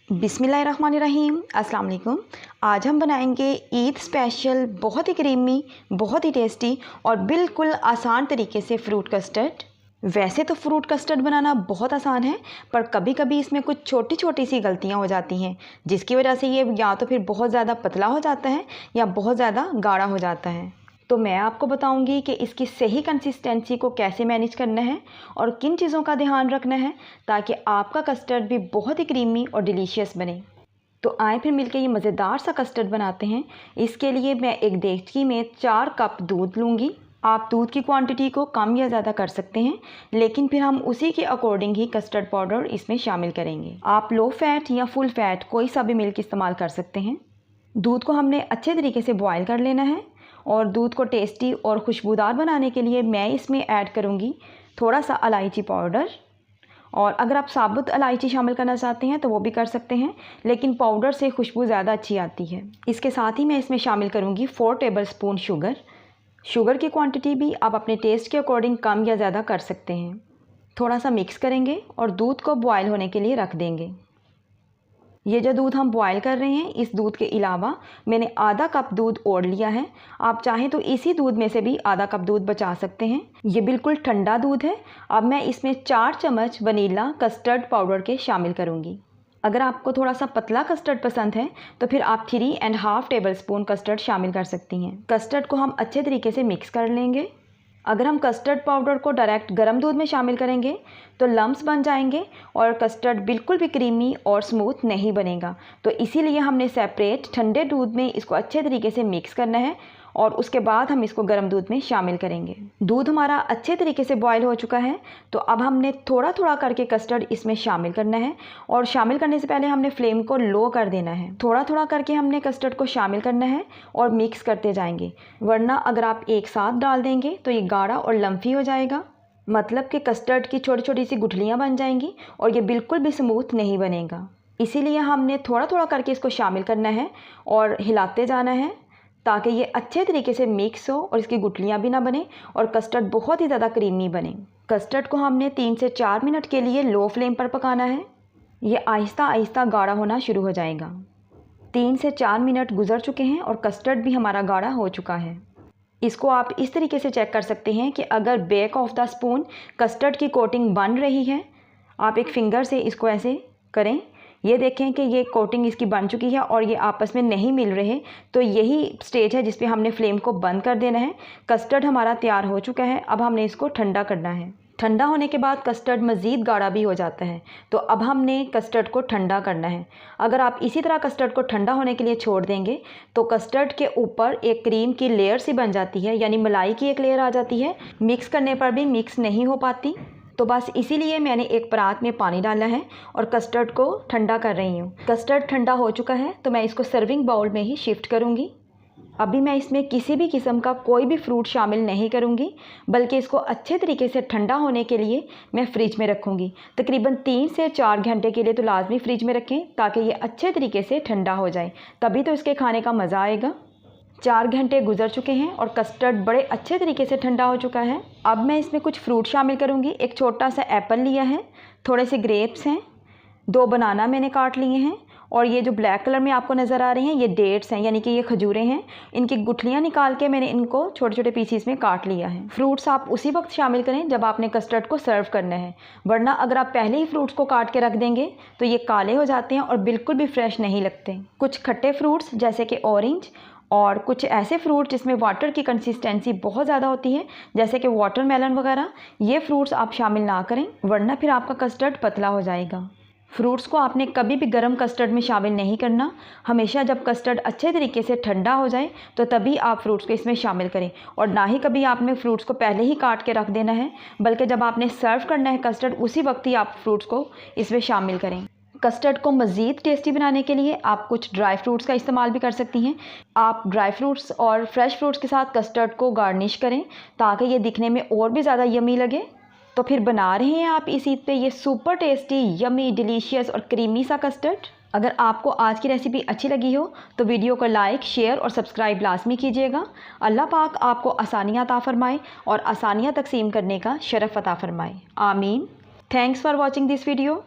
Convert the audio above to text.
बिस्मिल्लाहिर्रहमानिर्रहीम, अस्सलाम वालेकुम। आज हम बनाएंगे ईद स्पेशल बहुत ही क्रीमी, बहुत ही टेस्टी और बिल्कुल आसान तरीके से फ्रूट कस्टर्ड। वैसे तो फ्रूट कस्टर्ड बनाना बहुत आसान है, पर कभी कभी इसमें कुछ छोटी छोटी सी गलतियां हो जाती हैं, जिसकी वजह से ये या तो फिर बहुत ज़्यादा पतला हो जाता है या बहुत ज़्यादा गाढ़ा हो जाता है। तो मैं आपको बताऊंगी कि इसकी सही कंसिस्टेंसी को कैसे मैनेज करना है और किन चीज़ों का ध्यान रखना है ताकि आपका कस्टर्ड भी बहुत ही क्रीमी और डिलीशियस बने। तो आए फिर मिलकर ये मज़ेदार सा कस्टर्ड बनाते हैं। इसके लिए मैं एक देगची में 4 कप दूध लूँगी। आप दूध की क्वांटिटी को कम या ज़्यादा कर सकते हैं, लेकिन फिर हम उसी के अकॉर्डिंग ही कस्टर्ड पाउडर इसमें शामिल करेंगे। आप लो फैट या फुल फैट कोई सा भी मिल्क इस्तेमाल कर सकते हैं। दूध को हमने अच्छे तरीके से बॉयल कर लेना है और दूध को टेस्टी और खुशबूदार बनाने के लिए मैं इसमें ऐड करूँगी थोड़ा सा इलायची पाउडर। और अगर आप साबुत इलायची शामिल करना चाहते हैं तो वो भी कर सकते हैं, लेकिन पाउडर से खुशबू ज़्यादा अच्छी आती है। इसके साथ ही मैं इसमें शामिल करूँगी 4 टेबलस्पून शुगर। शुगर की क्वांटिटी भी आप अपने टेस्ट के अकॉर्डिंग कम या ज़्यादा कर सकते हैं। थोड़ा सा मिक्स करेंगे और दूध को बॉयल होने के लिए रख देंगे। ये जो दूध हम बॉयल कर रहे हैं, इस दूध के अलावा मैंने आधा कप दूध और लिया है। आप चाहें तो इसी दूध में से भी आधा कप दूध बचा सकते हैं। ये बिल्कुल ठंडा दूध है। अब मैं इसमें 4 चम्मच वनीला कस्टर्ड पाउडर के शामिल करूँगी। अगर आपको थोड़ा सा पतला कस्टर्ड पसंद है तो फिर आप 3.5 टेबलस्पून कस्टर्ड शामिल कर सकती हैं। कस्टर्ड को हम अच्छे तरीके से मिक्स कर लेंगे। अगर हम कस्टर्ड पाउडर को डायरेक्ट गर्म दूध में शामिल करेंगे तो लम्स बन जाएंगे और कस्टर्ड बिल्कुल भी क्रीमी और स्मूथ नहीं बनेगा। तो इसीलिए हमने सेपरेट ठंडे दूध में इसको अच्छे तरीके से मिक्स करना है और उसके बाद हम इसको गर्म दूध में शामिल करेंगे। दूध हमारा अच्छे तरीके से बॉयल हो चुका है, तो अब हमने थोड़ा थोड़ा करके कस्टर्ड इसमें शामिल करना है और शामिल करने से पहले हमने फ्लेम को लो कर देना है। थोड़ा थोड़ा करके हमने कस्टर्ड को शामिल करना है और मिक्स करते जाएंगे, वरना अगर आप एक साथ डाल देंगे तो ये गाढ़ा और लम्फी हो जाएगा। मतलब कि कस्टर्ड की छोटी छोटी सी गुठलियाँ बन जाएंगी और ये बिल्कुल भी स्मूथ नहीं बनेगा। इसीलिए हमने थोड़ा थोड़ा करके इसको शामिल करना है और हिलाते जाना है ताकि ये अच्छे तरीके से मिक्स हो और इसकी गुठलियाँ भी ना बने और कस्टर्ड बहुत ही ज़्यादा क्रीमी बने। कस्टर्ड को हमने 3 से 4 मिनट के लिए लो फ्लेम पर पकाना है। ये आहिस्ता आहिस्ता गाढ़ा होना शुरू हो जाएगा। 3 से 4 मिनट गुजर चुके हैं और कस्टर्ड भी हमारा गाढ़ा हो चुका है। इसको आप इस तरीके से चेक कर सकते हैं कि अगर back of the spoon custard की कोटिंग बन रही है, आप एक फिंगर से इसको ऐसे करें, ये देखें कि ये कोटिंग इसकी बन चुकी है और ये आपस में नहीं मिल रहे, तो यही स्टेज है जिस पे हमने फ्लेम को बंद कर देना है। कस्टर्ड हमारा तैयार हो चुका है। अब हमने इसको ठंडा करना है। ठंडा होने के बाद कस्टर्ड मज़ीद गाढ़ा भी हो जाता है, तो अब हमने कस्टर्ड को ठंडा करना है। अगर आप इसी तरह कस्टर्ड को ठंडा होने के लिए छोड़ देंगे तो कस्टर्ड के ऊपर एक क्रीम की लेयर सी बन जाती है, यानी मलाई की एक लेयर आ जाती है। मिक्स करने पर भी मिक्स नहीं हो पाती। तो बस इसीलिए मैंने एक परात में पानी डाला है और कस्टर्ड को ठंडा कर रही हूँ। कस्टर्ड ठंडा हो चुका है तो मैं इसको सर्विंग बाउल में ही शिफ्ट करूँगी। अभी मैं इसमें किसी भी किस्म का कोई भी फ्रूट शामिल नहीं करूँगी, बल्कि इसको अच्छे तरीके से ठंडा होने के लिए मैं फ्रिज में रखूँगी। तकरीबन 3 से 4 घंटे के लिए तो लाजमी फ्रिज में रखें ताकि ये अच्छे तरीके से ठंडा हो जाए, तभी तो इसके खाने का मज़ा आएगा। 4 घंटे गुजर चुके हैं और कस्टर्ड बड़े अच्छे तरीके से ठंडा हो चुका है। अब मैं इसमें कुछ फ्रूट शामिल करूँगी। एक छोटा सा एप्पल लिया है, थोड़े से ग्रेप्स हैं, 2 बनाना मैंने काट लिए हैं और ये जो ब्लैक कलर में आपको नज़र आ रहे हैं ये डेट्स हैं, यानी कि ये खजूरें हैं। इनकी गुठलियाँ निकाल के मैंने इनको छोटे छोटे पीसीस में काट लिया है। फ्रूट्स आप उसी वक्त शामिल करें जब आपने कस्टर्ड को सर्व करना है, वरना अगर आप पहले ही फ्रूट्स को काट के रख देंगे तो ये काले हो जाते हैं और बिल्कुल भी फ्रेश नहीं लगते। कुछ खट्टे फ्रूट्स जैसे कि ऑरेंज और कुछ ऐसे फ्रूट जिसमें वाटर की कंसिस्टेंसी बहुत ज़्यादा होती है जैसे कि वाटरमेलन वगैरह, ये फ्रूट्स आप शामिल ना करें, वरना फिर आपका कस्टर्ड पतला हो जाएगा। फ्रूट्स को आपने कभी भी गर्म कस्टर्ड में शामिल नहीं करना। हमेशा जब कस्टर्ड अच्छे तरीके से ठंडा हो जाए तो तभी आप फ्रूट्स को इसमें शामिल करें, और ना ही कभी आपने फ्रूट्स को पहले ही काट के रख देना है, बल्कि जब आपने सर्व करना है कस्टर्ड उसी वक्त ही आप फ्रूट्स को इसमें शामिल करें। कस्टर्ड को मज़ीद टेस्टी बनाने के लिए आप कुछ ड्राई फ्रूट्स का इस्तेमाल भी कर सकती हैं। आप ड्राई फ्रूट्स और फ्रेश फ्रूट्स के साथ कस्टर्ड को गार्निश करें ताकि ये दिखने में और भी ज़्यादा यमी लगे। तो फिर बना रहे हैं आप इस ईद पे ये सुपर टेस्टी, यमी, डिलीशियस और क्रीमी सा कस्टर्ड। अगर आपको आज की रेसिपी अच्छी लगी हो तो वीडियो को लाइक, शेयर और सब्सक्राइब लाजमी कीजिएगा। अल्लाह पाक आपको आसानियाँ अता फरमाए और आसानियाँ तकसीम करने का शरफ़ अता फरमाए। आमीन। Thanks for watching this video.